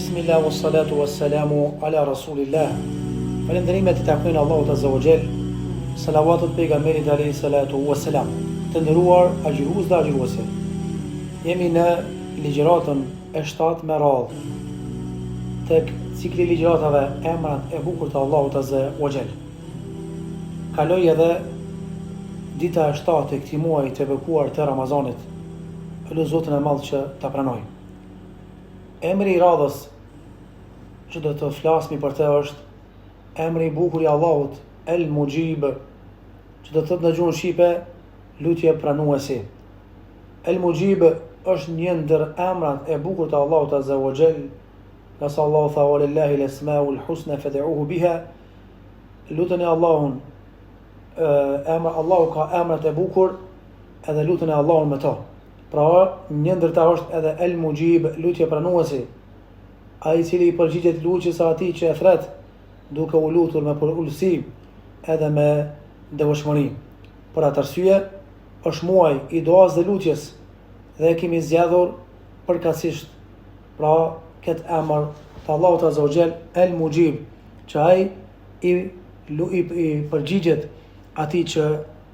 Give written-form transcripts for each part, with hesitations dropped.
Bismillah wa salatu wa salamu ala rasulillah. Falenderimet I takojnë Allahut Azza wa Jall. Salavatet pejgamberit alayhi salatu wa salam. Të nderuar agjërues dhe agjëruese. Jemi në ligjëratën e 7 me radhë tek cikli ligjëratave emrat e bukur të Allahut Azza wa Jall. Kaloi edhe dita e 7 e këtij muaji të bekuar të Ramazanit. Elu Zotin e Madh që ta pranoj. Emri I radhës që do të flasmi për të është emri I bukur I Allahut, El Mujib, që do të thotë në gjuhën shqipe lutje pranuesi. El Mujib është një ndër emrat e bukur të Allahut Azza wa Jall, nëse Allahu tha walillahi al-asmaul husna fad'uhu biha. Luteni Allahun, Allahu ka emrat e bukur, edhe luteni Allahun me to. Pra, një ndër ta është edhe El Mujib, lutje pranuesi, ai I cili I përgjigjet lutjes atij që e thret, duke u lutur me ulësi edhe me devotshmëri. Për atë arsye, është muaj I duas dhe lutjes dhe e kemi zgjedhur përkatësisht pra këtë emër të Allahut Azza wa Jall, El Mujib, që ai I përgjigjet atij që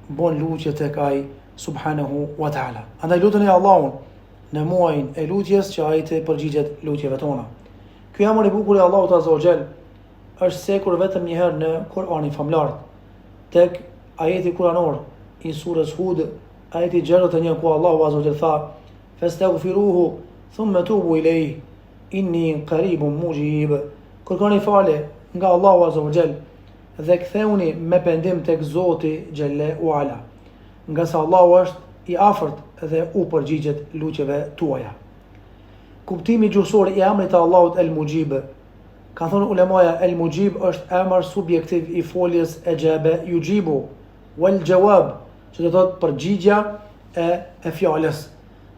bën lutje tek ai subhanahu wa ta'ala. Andaj luteni Allahun në muajin e lutjes që ai të përgjigjet lutjeve tona. Ky emër I bukur I Allahut Azza wa Jall është sekur vetëm një herë në Kur'anin famlar, tek ajeti kuranor I surës Hud, ajeti 61 ku Allahu Azza wa Jall tha: "Fastaghfiruhu thumma tubu ilayhi inni qaribun mujib." Kërkoni falje nga Allahu Azza wa Jall dhe ktheuni me pendim tek Zoti Xhelle u Ala, nga sa Allahu është I afërt dhe u përgjigjet lutjeve tuaja. Kuptimi gjuhësor I emrit të Allahut El Mujib, ka thonë ulemaja, El Mujib është emër subjektiv I foljes e gjabe yujibu wal jawab, që do të thotë përgjigja e fjalës.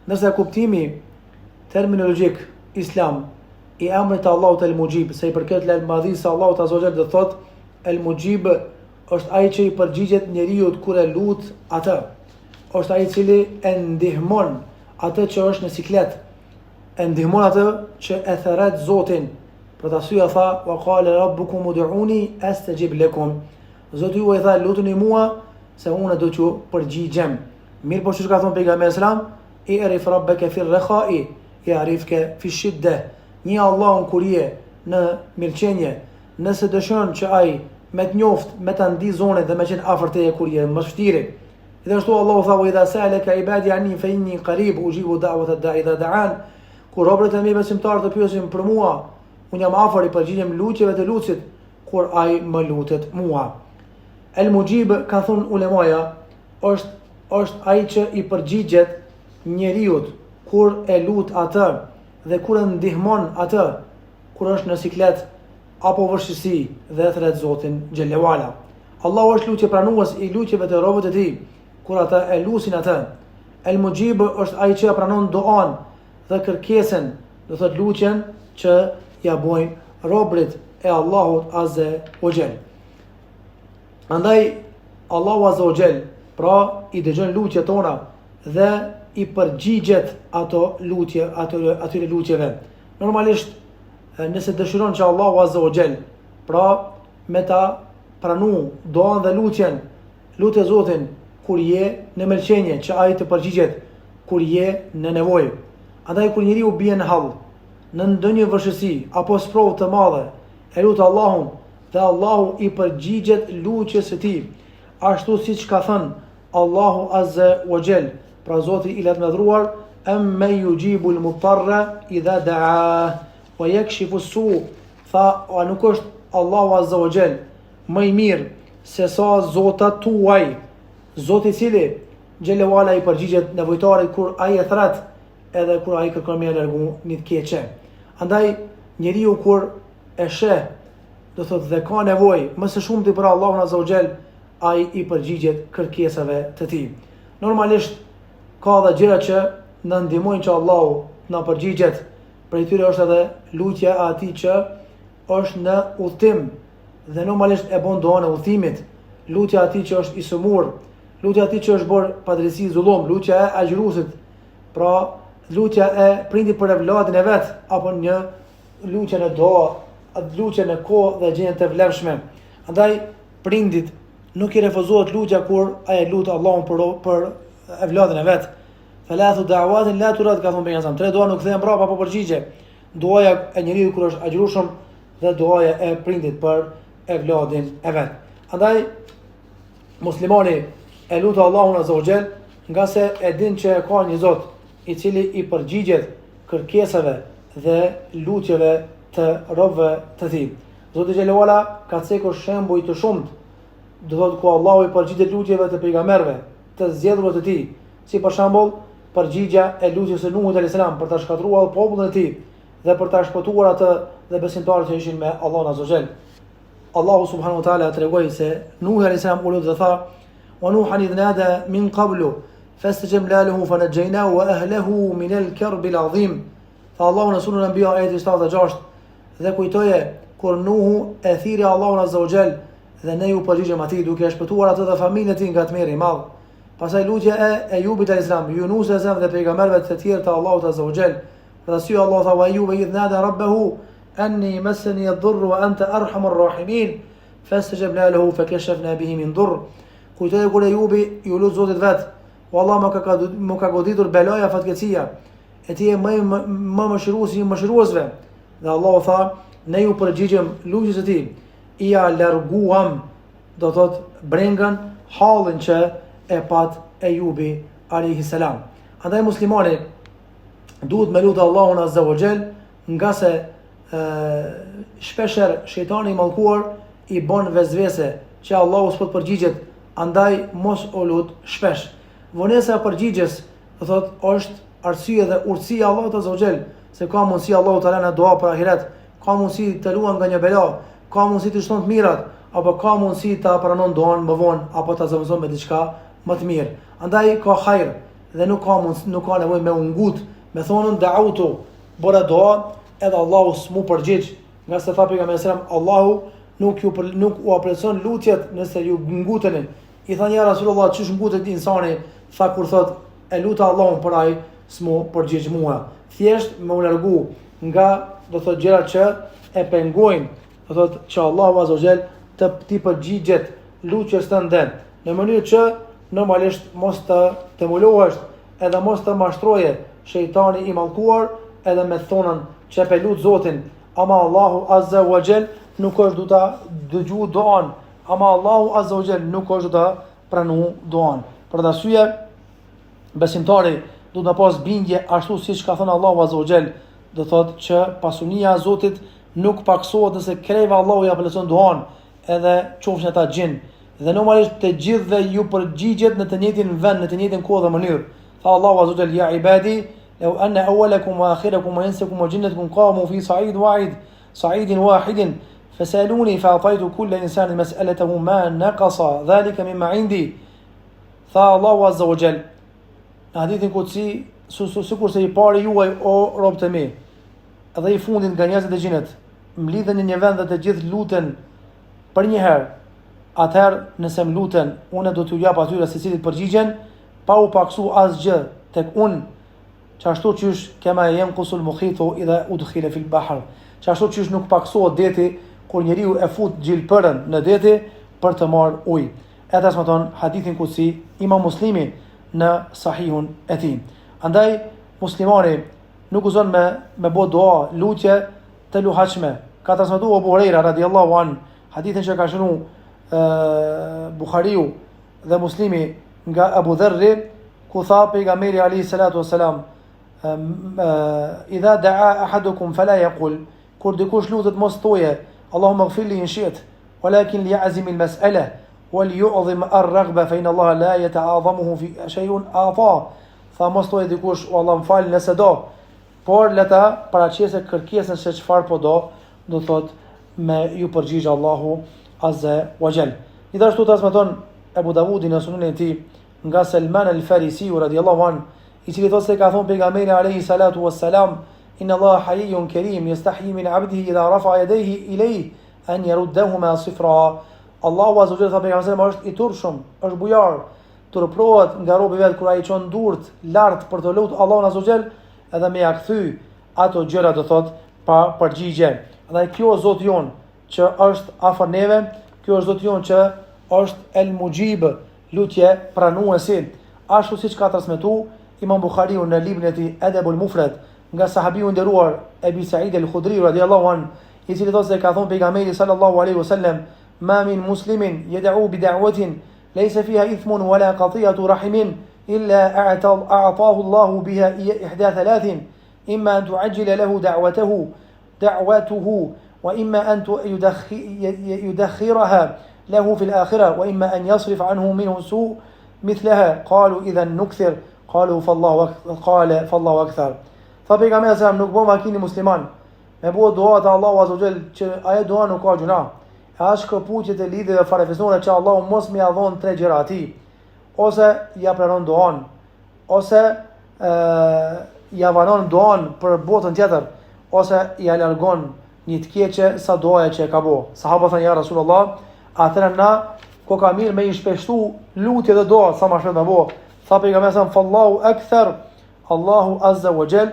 Ndërsa kuptimi terminologjik islam I emrit të Allahut El Mujib, se I përket madhisë së Allahut Azza wa Jall, do të thotë El Mujib është ai që I përgjigjet njeriu kur e lut atë. Është ai I cili e ndihmon atë që është në siklet, e ndihmon atë që e theret Zotin. Për të arsye tha: "Wa qala rabbukum ud'uni astajib lakum." Zoti ju I tha: "Lutuni mua se unë do t'ju përgjigjem." Mirë, po çu ka thonë pejgamberi selam: "I'rif rabbaka fi ar-rakha'i ya'rifka fi ash-shiddah." Një Allahun kur je në mirëqenie, nëse dëshon që ai me të njoft, me ta ndi zonën dhe me qenë afër teje kur je më vështirë. Dhe ashtu Allahu tha: "Wa idha sa'alaka ibadi anni fa inni qarib ujibu da'wata ad-da'i idha da'an." Kur robërit e mi besimtarë të pyesin për mua, unë jam afër I përgjigjem lutjeve të lutësit kur ai më lutet mua. El Mujib, ka thonë ulemaja, është ai që I përgjigjet njeriut kur e lut atë dhe kur e ndihmon atë kur është në siklet apo vështirësi dhe thret Zotin Xhelle wala. Allahu është lutje pranues I lutjeve të robët e tij kur ata e lusin atë. El Mujib është ai që pranon duan dhe kërkesën, do thot lutjen që ja bojnë robërit e Allahut Azza wa Jall. Andaj Allahu Azza wa Jall pra I dëgjon lutjet tona dhe I përgjigjet ato lutje, atyre lutjeve. Normalisht nëse dëshiron që Allahu Azza wa Jall pra me ta pranu doan dhe lutjen, lutje Zotin kur je në mëlqenje që ai të përgjigjet kur je në nevojë. Andaj kur njeriu bie në hall, në ndonjë vështirësi apo sprovë të madhe, e lut Allahun dhe Allahu I përgjigjet lutjes së tij, ashtu siç ka thënë Allahu Azza wa Jall, pra Zoti I latmëdhëruar: "Amma yujibu al-mutarra idha da'a wa yakshifu as-su." Tha, a nuk është Allahu Azza wa Jall më I mirë se sa zotat tuaj, Zoti I cili Xhelle wala I përgjigjet nevojtarit kur ai e thret edhe kur ai kërkon me largu një të keqe. Andaj njeriu kur e sheh, do thotë dhe ka nevojë më së shumti për Allahun Azza wa Jall, ai I përgjigjet kërkesave të tij. Normalisht ka dhe gjëra që na ndihmojnë që Allahu na përgjigjet. Për tyre është edhe lutja e atij që është në udhtim dhe normalisht e bën duan e udhtimit, lutja e atij që është I sëmur, lutja e atij që është bërë padrejsi zullum, lutja e agjëruesit, pra lutja e prindit për evladin e vet apo një lutje në dua, lutje në kohë dhe gjendje të vlefshme. Andaj prindit nuk i refuzohet lutja kur ai lut Allahun për evladin e vet. Thalathu da'awatin la turad, ka thonë pejgamberi. 3 dua nuk kthehen mbrapa apo përgjigje. Duaja e njeriu kur është agjërueshëm dhe duaja e prindit për evladin e vet. Andaj muslimani e lut Allahun azza wa jall nga se e din që ka një Zot i cili i përgjigjet kërkesave dhe lutjeve të robëve të tij. Zoti xhelalu ala ka cekur shembuj të shumt, do thotë ku Allahu i përgjigjet lutjeve të pejgamberëve, të zgjedhurve të tij, si për shembull përgjigja e lutjes së Nuhut alayhis salam për ta shkatruar popullin e tij dhe për ta shpëtuar atë dhe besimtarët që ishin me Allahun azza wa jall. Allahu subhanahu wa taala tregoi se Nuhi alayhis salam u lut dhe tha: "Wa Nuhan idh nada min qablu fastajabna lahu fanajjaynahu wa ahlihi min al-karb al-azim." Tha Allahu në surën Anbiya ajeti 76 dhe kujtoje kur Nuhu e thiri Allahun azza wa jall dhe ne ju përgjigjëm atij duke shpëtuar atë dhe familjen e tij nga tmerri i madh. Pastaj lutja e Ejubit alayhis salam, Yunus alayhis salam dhe pejgamberëve të tjerë të Allahut azza wa jall. Dhe Allah tha: "Wa Ayyuba idh nada rabbahu anni massani ad-durr wa anta arhamur rahimin fastajabna lahu fakashafna bihi min durr." Kujtoje kur Ejubi ju lut Zotit vet, "Wallah më ka goditur belaja fatkeqësia, e ti je më mëshiruesi i mëshiruesve." Dhe Allahu tha: "Ne ju përgjigjëm lutjes së tij, i ja larguam, do thot brengën, hallin që e pat Ejubi alayhis salam." Andaj muslimani duhet me lutë Allahun azza wa jall, nga se shpesher shejtani i mallkuar i bën vezvese që Allahu s'po të përgjigjet, andaj mos o lut shpesh. Vonesa e përgjigjes, do thot, është arsye dhe urtësia e Allahut azza wa jall, se ka mundësi Allahu taala në dua për ahiret, ka mundësi të luan nga një bela, ka mundësi të shton të mirat, apo ka mundësi ta pranon duan më vonë apo ta zëvendëson me diçka më të mirë. Andaj ka hajër dhe nuk ka nevojë me ungut, me thonën da'utu, bëra dua edhe Allahu s'mu përgjigj, nga se tha pejgamberi sallallahu alajhi wasallam, Allahu nuk u aprecion lutjet nëse ju nguteni. I tha ja Rasulullah, çish ngutet insani? Tha kur thot e luta Allahun për ai s'mu përgjigj mua. Thjesht me u largu nga, do thot, gjërat që e pengojnë, do thot, që Allahu azza wa jall të përgjigjet lutjes tënde në mënyrë që normalisht mos të mulohesh edhe mos të mashtroje shejtani i mallkuar edhe me thonën që pe lut Zotin, ama Allahu azza wa jall nuk është du ta dëgju duan, ama Allahu azza wa jall nuk është du ta pranu duan. Për të arsye besimtari du të pas bindje ashtu siç ka thënë Allahu azza wa jall, do thotë që pasunia e Zotit nuk paksohet nëse kreva Allahu ja plotson duan, edhe qofshin ata gjin. Dhe normalisht të gjithëve ju përgjigjet në të njëjtin vend, në të njëjtin kohë dhe mënyrë. Tha Allahu azza wa jall: "Ya ibadi, law anna awwalakum wa akhirakum wa insakum wa jinnakum qamu fi sa'idin wahidin fasaluni fa'ataytu kulla insanin mas'alatahu ma naqasa dhalika mimma 'indi." Tha Allahu azza wa jall në hadithin kutsi, sikur se i pari juaj o robët e mi, edhe i fundit nga njerëzit e gjinët, mlidhen në një vend dhe të gjithë luten për një herë, atëherë nëse më luten, unë do t'ju jap atyre secilit përgjigjen, pa u paksu asgjë tek unë, çashtu qysh kema yanqusul mukhitu idha udkhila fil bahr, çashtu qysh nuk paksohet deti kur njeriu e fut gjilpërën në deti për të marrë ujë. E transmeton hadithin kutsi Imam Muslimi në Sahihun e tij. Andaj muslimani nuk gëzon me bë dua, lutje të luhatshme. Ka transmetuar Abu Huraira radhiyallahu an, hadithin që ka shënuar Buhariu dhe Muslimi nga Abu Dharri, ku tha pejgamberi alayhi salatu wassalam: "Idha da'a ahadukum fala yaqul", kur dikush lutet mos thoje Allahumma ighfir li in shi't, walakin liya'zim al-mas'ala wal yu'zim ar-raghba fa inna Allah la yata'azamuhu fi shay'in ata. Tha mos thoje dikush o Allah më fal nëse do, por le ta paraqesë kërkesën se çfarë po do thot me ju përgjigj Allahu azza wa jall. Gjithashtu transmeton Abu Davudi në sunenin e tij nga Salman al-Farisi radhiyallahu an, i cili thotë se ka thënë pejgamberi alayhi salatu wassalam: "Inna Allah hayyun karim yastahi min 'abdihi idha rafa'a yadayhi ilayhi an yaruddahuma sifra." Allahu azza wa jalla pejgamberi është i turshëm, është bujar, turprohet nga robi vet kur ai çon durt lart për të lutur Allahun azza wa jall edhe me ja kthy ato gjëra, do thot pa përgjigje. Andaj kjo është Zoti jon që është afër neve, kjo është Zoti jon që është El Mujib, lutje pranuesi, ashtu siç ka transmetuar Imam Buhariu në librin e tij Adabul Mufrad nga sahabiu i nderuar Ebi Sa'id al-Khudri radhiyallahu anhu, i cili thotë se ka thënë pejgamberi sallallahu alaihi wasallam: "Ma min muslimin yad'u bi da'watin laysa fiha ithmun wala qati'atu rahimin illa a'tahu Allahu biha ihda thalathin, imma an tu'ajjila lahu da'watuhu wa imma an yudakhiraha له في الآخرة وإما أن يصرف عنه منه سوء مثلها قالوا إذا نكثر قالوا فالله أكثر." Tha pejgamberi sa nuk bëma kini musliman me bëu dua te Allahu azza wajel që ajo dua nuk ka gjuna. As shkëpuqjet e lidhjeve farefisnore që Allahu mos më ia dhon tre gjëra atij, ose ja pranon duan, ose ja vanon duan për botën tjetër, ose ja largon një të keqe sa duaja që e ka bëu. Sahabët thanë: "Ja Rasulullah, atëra na ko ka mirë me i shpeshtu lutje dhe doa sa ma shpejt me bo." Tha pejgamberi sa fallahu akthar, Allahu azza wa jall,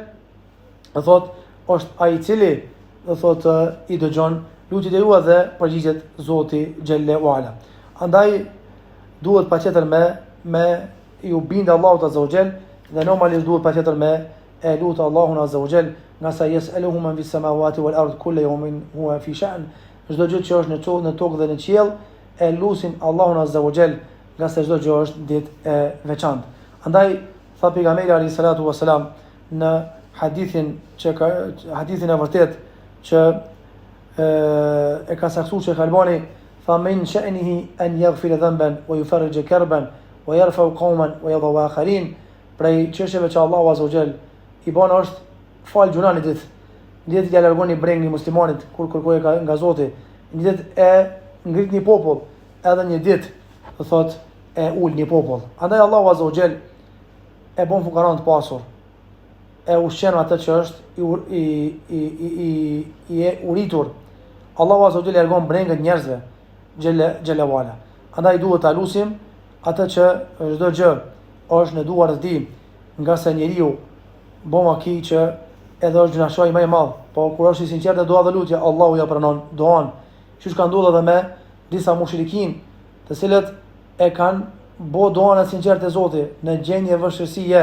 do thot është ai i cili do thot i dëgjon lutjet e juaja dhe përgjigjet Zoti xhelle uala. Andaj duhet patjetër me ju bindë Allahut azza wa jall, dhe normalisht duhet patjetër me e lutë Allahun azza wa jall, nga sa yes'aluhu man fis samawati wal ard kullu yawmin huwa fi sha'n. Çdo gjë që është në tokë dhe në qiell e lusin Allahun azza wa jall, nga se çdo gjë është ditë e veçantë. Andaj tha pejgamberi alayhi salatu wasalam në hadithin e vërtet që e ka saktuar Sheikh Albani, tha: "Min sha'nihi an yaghfira dhanban wa yufarrij karban wa yarfa'u qauman wa yadhaw akharin." Prej çështjeve që Allahu azza wa jall i bën është fal gjuna në ditë. Në ditë ja largon i breng një muslimanit kur kërkoj nga Zoti. Një ditë e ngrit një popull, edhe një ditë do thot e ul një popull. Andaj Allahu azza wa jall e bën fukaran të pasur, e ushqen atë që është i uritur. Allahu azza wa jall largon brengët njerëzve xhela wala. Andaj duhet ta lusim atë që çdo gjë është në duar të tij, nga se njeriu bëma ki që edhe është gjunashoj më i madh, po kur është i sinqert në dua dhe lutje, Allahu ja pranon duan. Siç ka ndodhur edhe me disa mushrikin, të cilët e kanë bo duan e sinqert e Zotit në gjendje vështirësie,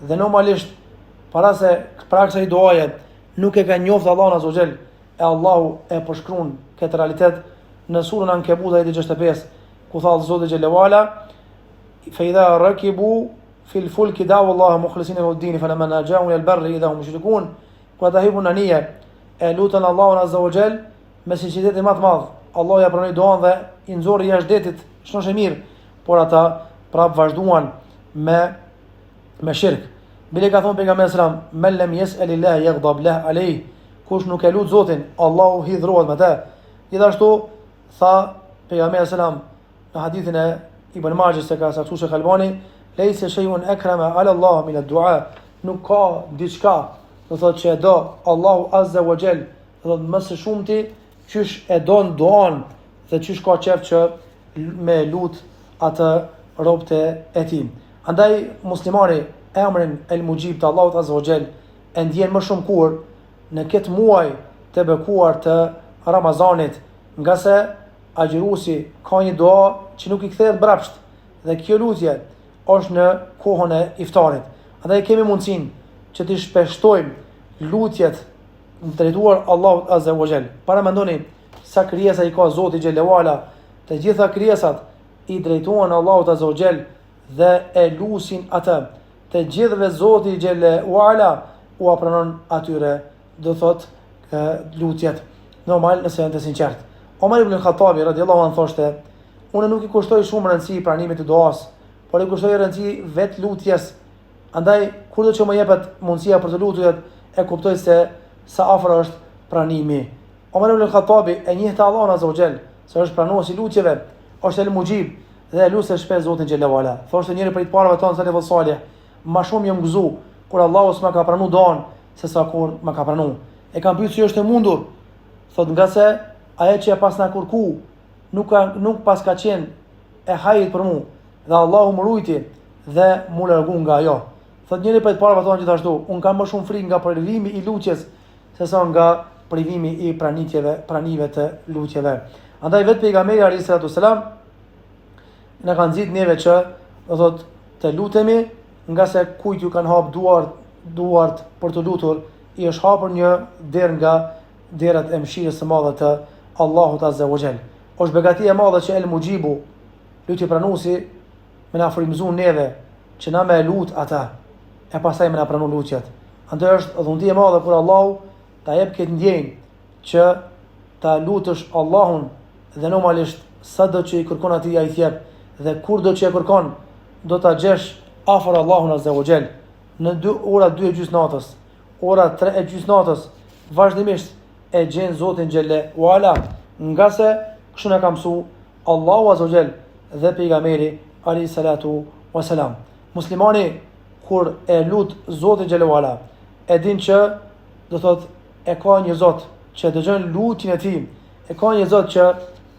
dhe normalisht para kësaj duaje nuk e kanë njoftë Allahun azza wa jall, e Allahu e përshkruan këtë realitet në surën Ankebut ayati 65, ku thot Zoti xhelalu ala: "Fa idha rakibu في الفلك دعوا الله مخلصين له الدين فلما نجاهم الى البر اذا هم مشركون." Ku ta hipun në nije e lutën Allahun azza wa jall me sinqeritet më të madh, Allahu ja pranoi duan dhe i nxorri jashtë detit, shnoshë mirë, por ata prap vazhduan me shirk. Bile ka thonë pejgamberi sallam: "Men lam yas'alillah yaghdab lah alayh." Kush nuk e lut Zotin, Allahu hidhrohet me të. Gjithashtu tha pejgamberi sallam në hadithin e Ibn Majah se ka saktuar Sheikh Albani: "Laysa shay'un akrama 'ala Allah min ad-du'a." Nuk ka diçka, do thotë që e do Allahu azza wa jall, do të më së shumti qysh e don duan dhe qysh ka qef që me lut atë robët e tij. Andaj muslimani emrin El Mujib të Allahut azza wa jall e ndjen më shumë kur në këtë muaj të bekuar të Ramazanit, nga se agjëruesi ka një dua që nuk i kthehet mbrapsht, dhe kjo lutje është në kohën e iftarit. Andaj kemi mundësinë që të shpeshtojmë lutjet në drejtuar Allahut azza wa jall. Para mendoni sa krijesa i ka Zoti xhelalu ala, të gjitha krijesat i drejtohen Allahut azza wa jall dhe e lusin atë. Të gjithëve Zoti xhelalu ala u pranon atyre, do thot lutjet normal nëse janë të sinqertë. Omar ibn al-Khattabi radhiyallahu anhu thoshte: "Unë nuk i kushtoj shumë rëndësi pranimit të duas, por i kushtoj rëndësi vet lutjes. Andaj kur do që më jepet mundësia për të lutur, e kuptoj se sa afër është pranimi." Omar ibn al-Khattabi e njehte Allahun azza wa jall se është pranuesi lutjeve, është El Mujib dhe e lutet shpesh Zotin xhelalu ala. Thoshte njëri prej të parëve tonë sallallahu salih: "Ma shumë jam gëzu kur Allahu s'ma ka pranuar duan se sa kur ma ka pranuar." E kam pyetur si është e mundur. Thot nga se ajo që e pas na kërku nuk pas ka qenë e hajrit për mu, dhe Allahu më rujti dhe mu largu nga ajo. Thot njëri prej të parëve tonë gjithashtu: "Unë kam më shumë frikë nga përvimi i lutjes sesa nga privimi i pranive të lutjeve. Andaj vetë pejgamberi alayhi salatu wasalam na ka nxit neve që do thot të lutemi, nga se kujt ju kanë hap duart për të lutur, i është hapur një derë nga derat e mëshirës së madhe të Allahut azza wa jall. Është begatia e madhe që el mujibu, lutje pranuesi, më na frymëzon neve që na me lut ata e pastaj më na pranon lutjet. Andaj është dhunti e madhe kur Allahu ta jep këtë ndjenjë që ta lutësh Allahun dhe normalisht sado që i kërkon atij ai jep, dhe kurdo që e kërkon do ta gjesh afër Allahun azza wa jall. Në ora 2:30 natës, ora 3:30 natës, vazhdimisht e gjen Zotin xhelle wala, nga se kështu na ka mësuar Allahu azza wa jall dhe pejgamberi alayhi salatu wasalam. Muslimani kur e lut Zotin xhelle wala, e din që do thot e ka një Zot që dëgjon lutjen e tij, e ka një Zot që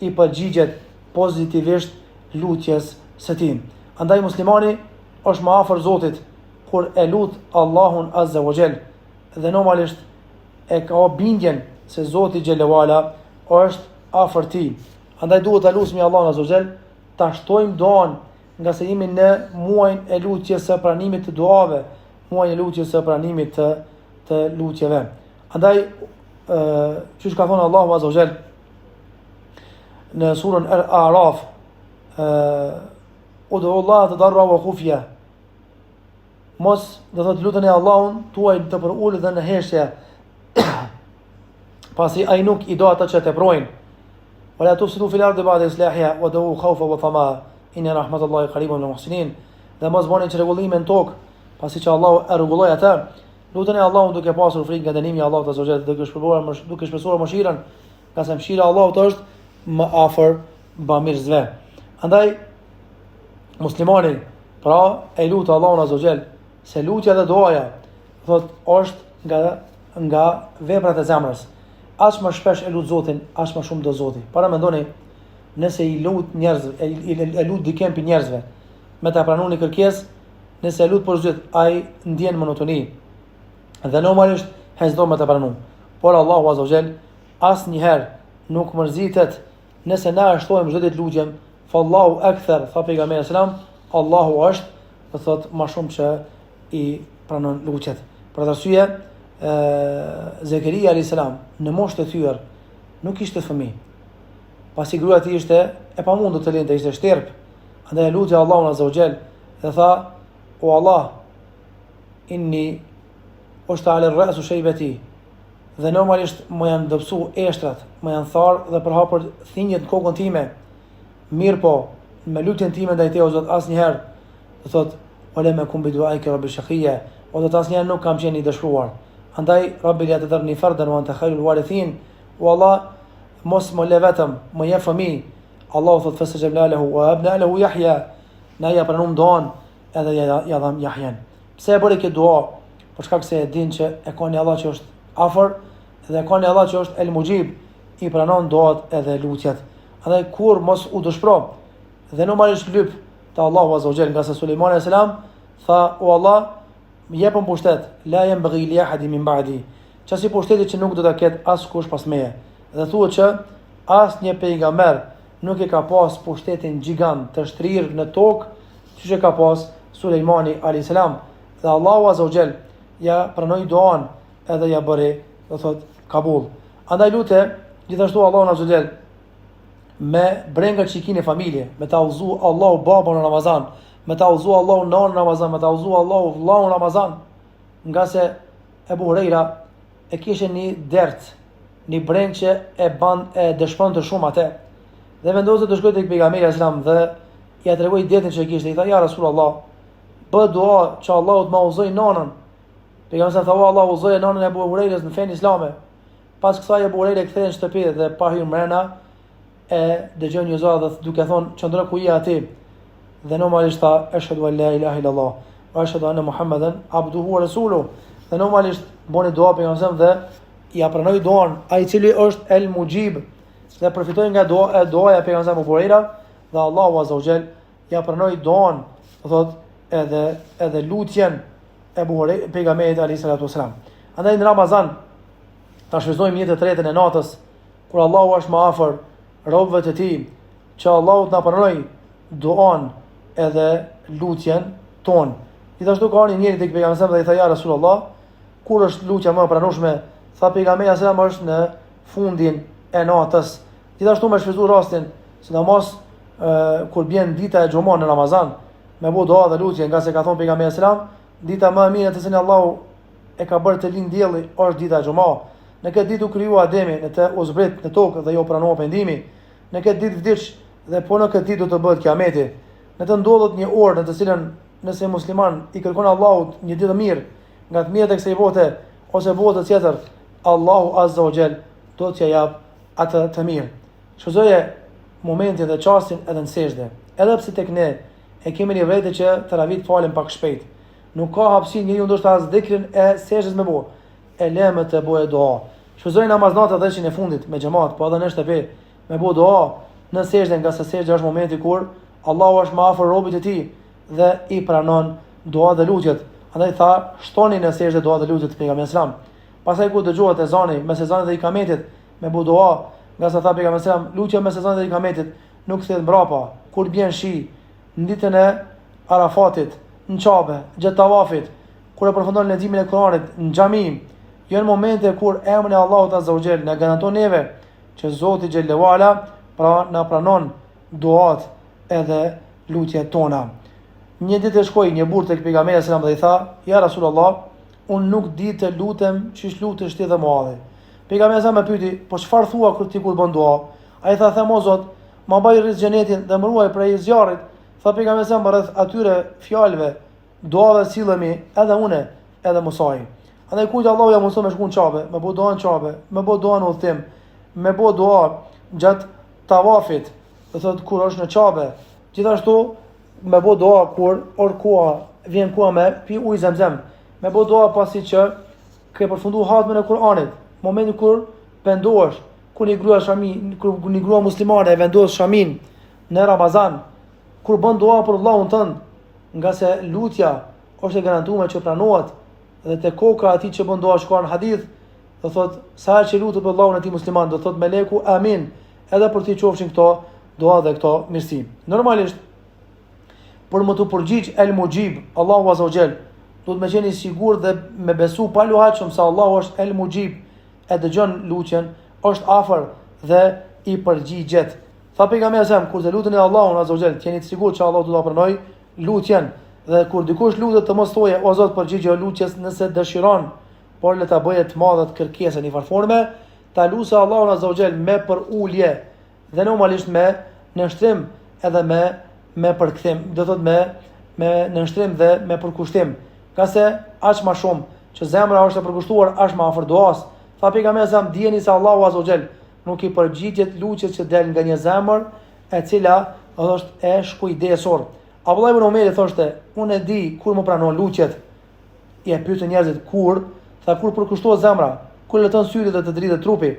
i përgjigjet pozitivisht lutjes së tij. Andaj muslimani është më afër Zotit kur e lut Allahun azza wa jall dhe normalisht e ka bindjen se Zoti xhelle wala është afër tij. Andaj duhet ta lutim Allahun azza wa jall, ta shtojmë duan, nga se jemi në muajin e lutjes së pranimit të duave, muajin e lutjes së pranimit të lutjeve. Andaj çish ka thonë Allahu azza wa jall në surën Al-A'raf, ud'u Allah tadarra wa khufya. Mos do thot luteni Allahun tuaj të për ulë dhe në heshtje, pasi ai nuk i do ata që teprojnë. Wala tufsidu fil ardi ba'da islahiha wad'u khawfa wa tama inna rahmatallahi qaribun lil muhsinin. Dhe mos bëni çrregullime në tokë, pasi që Allahu e rregulloi atë. Luteni Allahun duke pasur frikë nga dënimi i Allahut azza wa jall, duke shpresuar mëshirën, nga se mëshira e Allahut është më afër bamirësve. Andaj muslimani pra e lut Allahun azza wa jall, se lutja dhe duaja thot është nga veprat e zemrës. Aq më shpesh e lut Zotin, aq më shumë do Zoti. Para mendoni, nëse i lut njerëzve, e lut dikën për njerëzve, me ta pranuar një kërkesë, nëse e lut për zot, ai ndjen monotoni. Dhe normalisht hezdo me ta pranuar. Por Allahu azza wa jall asnjëherë nuk mërzitet nëse na e shtojmë çdo ditë lutjen, fa Allahu akthar, fa pejgamberi selam, Allahu është, do thot më shumë që i pranon lutjet. Për arsye, Zekaria alayhis salam në moshë të thyer nuk ishte fëmijë. Pasi gruaja e tij ishte e pamundur të lindte, ishte shterp. Andaj e lutja Allahun azza wa jall dhe tha: "O Allah, inni ushta'ala ar-ra'su shaybati." Dhe normalisht më janë dobësu eshtrat, më janë tharë dhe përhapur thinjet në kokën time. Mirë po, me lutjen time ndaj teje o Zot asnjëherë, do thot: "Wala ma kum bi du'aika rabbi shaqiyya." O Zot asnjëherë nuk kam qenë i dëshpëruar. Andaj Rabbi la tadharni fardan wa anta khairul warithin. O Allah, mos më le vetëm, më jep fëmijë. Allahu thot: "Fastajabna lahu wa abna lahu Yahya." Na ja pranum duan edhe ja dham Yahyan. Pse e bëri këtë dua? Për shkak se e din që e ka një Allah që është afër dhe e ka një Allah që është el mujib, i pranon duat edhe lutjet. Andaj kur mos u dëshpëro dhe normalisht lyp te Allahu azza wa jall, nga se Sulejmani alayhis salam tha: "O Allah, më jepëm pushtet, la yanbaghi li ahadin min ba'di." Çasi pushteti që nuk do ta ketë askush pas meje. Dhe thuhet që asnjë pejgamber nuk e ka pas pushtetin gjigant të shtrirë në tokë siç e ka pas Sulejmani alayhis salam. Dhe Allahu azza wa jall ja pranoi duan edhe ja bëri, do thot, kabul. Andaj lute gjithashtu Allahun azza wa jall me brenga çikin e familje, me ta udhëzu Allahu babën në Ramazan, me ta udhëzu Allahu nanën në Ramazan, me ta udhëzu Allahu vllahun në Ramazan, nga se Ebu Hurajra e kishte një dert, një breng që e dëshpon të shumë atë. Dhe vendosi të shkojë tek pejgamberi sallallahu alajhi wasallam dhe ja tregoi detin që kishte. I tha: "Ja Rasulullah, bë dua që Allahu të më udhëzoj nanën." Pejgamberi tha: "Allahu udhëzoi nanën e Ebu Hurajrës në fen islame." Pas kësaj Ebu Hurajra kthehej në shtëpi dhe pa hyrë mrena e dëgjon një zot dhe duke thonë: "Çndro ku je aty?" Dhe normalisht tha: "Ashhadu an la ilaha illallah wa ashhadu anna Muhammadan abduhu wa rasuluhu." Dhe normalisht boni dua pejgamberit dhe ja pranoi duan ai i cili është el mujib dhe përfitoi nga duaja e pejgamberit Abu Huraira dhe Allahu azza wa jall ja pranoi duan, do thot edhe lutjen e Abu Huraira pejgamberit alayhi salatu wasalam. Andaj në Ramazan ta shfrytëzojmë një të tretën e natës, kur Allahu është më afër robëve të tij, që Allahu të na pranoj duan edhe lutjen tonë. Gjithashtu ka një njeri tek pejgamberi dhe i tha ja Rasulullah, kur është lutja më e pranueshme? Tha pejgamberi sallallahu alajhi wasallam është në fundin e natës. Gjithashtu më shfrytëzoi rastin, sidomos kur bjen dita e xumës në Ramazan, me bu dua dhe lutje, nga se ka thonë pejgamberi sallallahu alajhi wasallam, dita më e mirë të cilën Allahu e ka bërë të lind dielli është dita e xumës. Në këtë ditë u krijua Ademi, në të u zbrit në tokë dhe jo pranua pendimi. Në këtë ditë vdiq dhe po në këtë ditë do të bëhet kiameti. Në të ndodhet një orë në të cilën nëse musliman i kërkon Allahut një ditë mirë, nga të mirët e kësaj bote ose bote tjetër, Allahu Azza wa Jall do t'ja jap atë të mirë. Shfrytëzoje momentin dhe çastin edhe në sejdë. Edhe pse tek ne e kemi një vërejtë që taravit falem pak shpejt. Nuk ka hapësi njeriu ndoshta as dhikrin e sejdës me bo. E lëmë të bëjë dua. Shfrytëzoj namaznat edhe që në fundit me xhamat, po edhe në shtëpi me bëu dua në sejdë, nga se sejdja është momenti kur Allahu është më afër robit të tij dhe i pranon dua dhe lutjet. Andaj tha, shtoni në sejdë dua dhe lutjet pejgamberi sallam. Pastaj kur dëgjohet ezani, me ezanit dhe ikametit, me bëu dua, nga se tha pejgamberi sallam, lutja me ezanit dhe ikametit nuk thjet mbrapa. Kur bjen shi, në ditën e Arafatit, në Qabe, gjatë tavafit, kur e përfundon leximin e Kuranit në xhami, janë momente kur emri i Allahut Azza wa Jall na garanton neve që Zoti xhallahu ala na pranon duat edhe lutjet tona. Një ditë shkoi një burr tek pejgamberi sallallahu alajhi wasallam dhe i tha: "Ja Rasulullah, unë nuk di të lutem çish lutesh ti dhe Muadhi." Pejgamberi sallallahu alajhi wasallam e pyeti: "Po çfarë thua kur ti kur bën dua?" Ai tha: "Them o Zot, ma baj rrit xhenetin dhe më ruaj prej zjarrit." Tha pejgamberi sallallahu alajhi wasallam: "Rreth atyre fjalëve, duave sillemi edhe unë, edhe Musai." Andaj kujt Allahu ja mëson me shkuën Qabe, me bëu dua në Qabe, me bëu dua në udhtim, me bëu dua gjatë tavafit, do thot kur është në Qabe. Gjithashtu me bëu dua kur orkua vjen koha me pi ujë Zamzam. Me bëu dua pasi që ke përfunduar hatmën e Kuranit, momentin kur pendohesh, kur një grua shamin, kur një grua muslimane e vendos shamin në Ramazan, kur bën dua për Allahun tënd, nga se lutja është e garantuar që pranohet. Dhe te koka atij që bën dua shkon hadith, do thot sa që lutet për Allahun atij musliman, do thot meleku amin, edhe për ti qofshin këto dua dhe këto mirësi. Normalisht për më të përgjigj el mujib, Allahu Azza wa Jall, do të më jeni sigurt dhe me besu pa luhatshëm se Allahu është el mujib, e dëgjon lutjen, është afër dhe i përgjigjet. Tha pejgamberi sa kur të luteni Allahun Azza wa Jall, jeni të sigurt që Allahu do ta pranoj lutjen. Dhe kur dikush lutet të mos thoje o Zot përgjigje lutjes nëse dëshiron, por le ta bëje të madhet kërkesën i farforme, ta lutse Allahun Azza wa Jall me për ulje dhe normalisht me nënshtrim edhe me përkthim, do thot me nënshtrim dhe me përkushtim. Ka se aq më shumë që zemra është e përkushtuar, aq më afër duas. Tha pejgamberi sa dijeni se Allahu Azza wa Jall nuk i përgjigjet lutjes që del nga një zemër e cila është e shkujdesur. Abdullah ibn Umeri thoshte, unë e di kur më pranon lutjet. I e pyetën njerëzit kur, tha kur përkushtohet zemra, kur lëton syrit dhe të dritet trupi,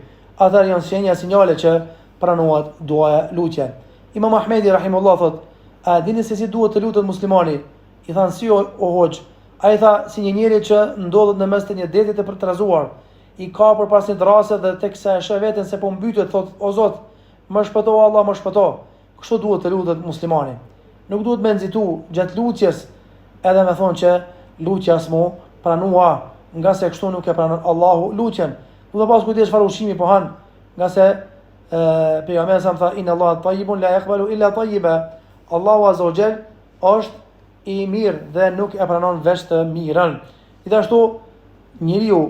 atëherë janë shenja, sinjale që pranohet duaja, lutja. Imam Ahmedi rahimullah thot, a dini se si duhet të lutet muslimani? I thanë si o hoxh. Ai tha si një njeri që ndodhet në mes të një deti të përtrazuar, i kapur pas një drase dhe teksa e sheh veten se po mbytet, thot o Zot, më shpëto Allah, më shpëto. Kështu duhet të lutet muslimani. Nuk duhet me nxitu gjatë lutjes edhe me thonë që lutja s'mu pranua, nga se kështu nuk e pranon Allahu lutjen. Duhet pas kujdes çfarë ushqimi po han, nga se pejgamberi sa tha inna Allaha tayyibun la yaqbalu illa tayyiba. Allahu Azza wa Jall është i mirë dhe nuk e pranon veç të mirën. Gjithashtu njeriu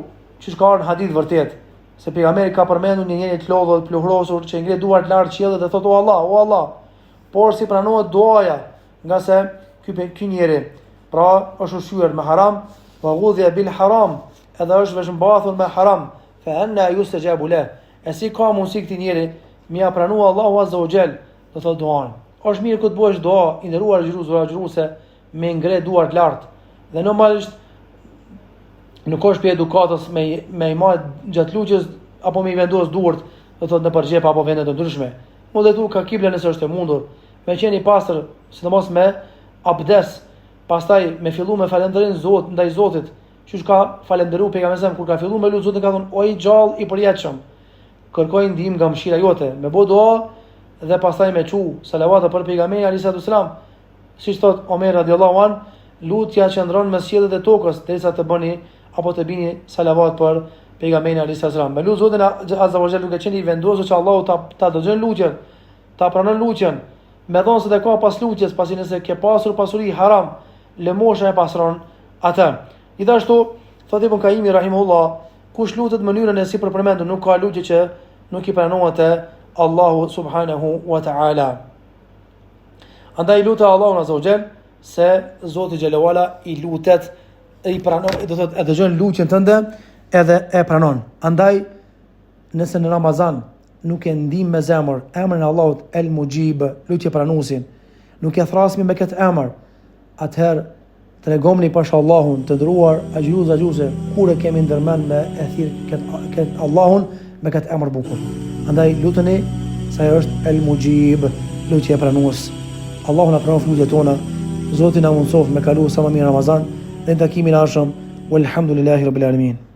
që ka në hadith vërtet se pejgamberi ka përmendur një njeri të lodhur, pluhrosur, që ngre duart lart qiellit dhe thotë o Allah, por si pranohet duaja, nga se ky njeri pra është ushqyer me haram, wa ghudhiya bil haram, edhe është veshmbathur me haram, fa anna yustajabu la. E si ka mundësi këtij njeri mja pranua Allahu Azza wa Jall, do thotë duan. Është mirë këtë bësh dua, i nderuar xhiruese me ngre duart lart. Dhe normalisht nuk është për edukatës me i marrë gjatë lutjes apo me i vendos duart, do thotë në përgjep apo vende të ndryshme. Mund të ka kibla nëse është e mundur, me qenë i pastër, sidomos me abdes, pastaj me fillu me falëndërim ndaj Zotit, Qysh ka falendëruar pejgamberi kur ka filluar me lut Zotin, ka thonë: "O i gjallë i përjetshëm, kërkoj ndihmë nga mëshira jote, me bë dua dhe pastaj me çu salavate për pejgamberin alayhis salam." Siç thot Omer radiallahu an, lutja qëndron mes qiellit dhe tokës derisa të bëni apo të bini salavat për pejgamberin alayhis salam. Me lut Zotin azza wa jalla duke qenë i vendosur që Allahu ta dëgjon lutjen, ta pranon lutjen, me thonë se të ka pas lutjes, pasi nëse ke pasur pasuri haram, lëmosha e pasron atë. Gjithashtu, thot Ibn Qayyim rahimahullah, kush lutet në mënyrën e sipër përmendur, nuk ka lutje që nuk i pranohet te Allahu subhanahu wa ta'ala. Andaj lutet Allahun azza wa jall se Zoti xhelalu ala i lutet, i pranon, do thot e dëgjon lutjen tënde edhe e pranon. Andaj nëse në Ramazan nuk e ndim me zemër emrin e Allahut El Mujib, lutje pranuesin, nuk e thrasmi me këtë emër, atëherë tregomni pash Allahun të ndëruar agjëruese kur e kemi ndërmend me e thirr këtë Allahun me këtë emër bukur. Andaj luteni se ai është El Mujib, lutje e pranues. Allahu na pranon lutjet tona. Zoti na mundsof me kalu sa më mirë Ramazan dhe në takimin e ardhshëm. Walhamdulillahi rabbil alamin.